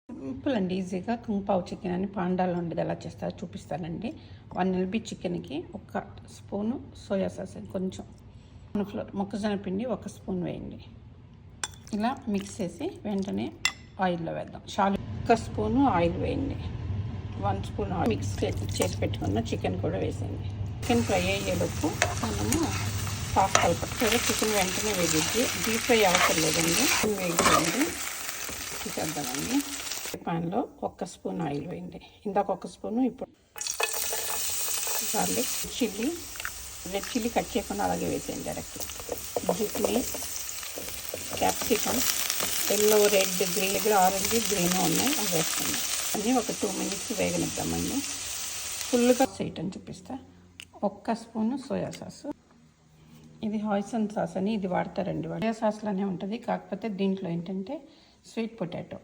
Simple అండి, ఈజీగా కుంపావు chicken అని పాండాలో ఉండేది ఎలా చేస్తారో చూపిస్తానండి. 1 LB చికెన్కి 1 స్పూను సోయా సాస్, కొంచెం కార్న్‌ఫ్లోర్, మొక్కజొన్న పిండి 1 స్పూన్ వేయండి. ఇలా మిక్స్ చేసి వెంటనే ఆయిల్లో వేద్దాం. 1 స్పూను ఆయిల్ వేయండి. 1 స్పూన్ ఆయిల్ మిక్స్ చేసి పెట్టుకున్న చికెన్ కూడా వేసేయండి. చికెన్ ఫ్రై అయ్యేలోపు మనము సాస్ కలపట్లేదు. చికెన్ వెంటనే వేగిద్ది, డీప్ ఫ్రై అవసరం లేదండి. వేగిపోయింది తీసేద్దామండి. పాన్లో 1 స్పూన్ ఆయిల్ వేయండి. ఇందాక 1 స్పూను, ఇప్పుడు గార్లిక్, రెడ్ చిల్లీ కట్ చేయకుండా అలాగే వేసేయండి direct. Zucchini, capsicum, yellow, red, green, దగ్గర ఆరెంజ్, గ్రీన్ ఉన్నాయి, అవి వేస్తున్నాం. అన్నీ ఒక 2 మినిట్స్ వేగనిద్దామండి. ఫుల్గా చేయటం చూపిస్తా. 1 స్పూను సోయా సాస్, ఇది హాయిసన్ సాస్ అని ఇది వాడతారండి. సోయా సాస్లోనే ఉంటుంది, కాకపోతే దీంట్లో ఏంటంటే స్వీట్ పొటాటో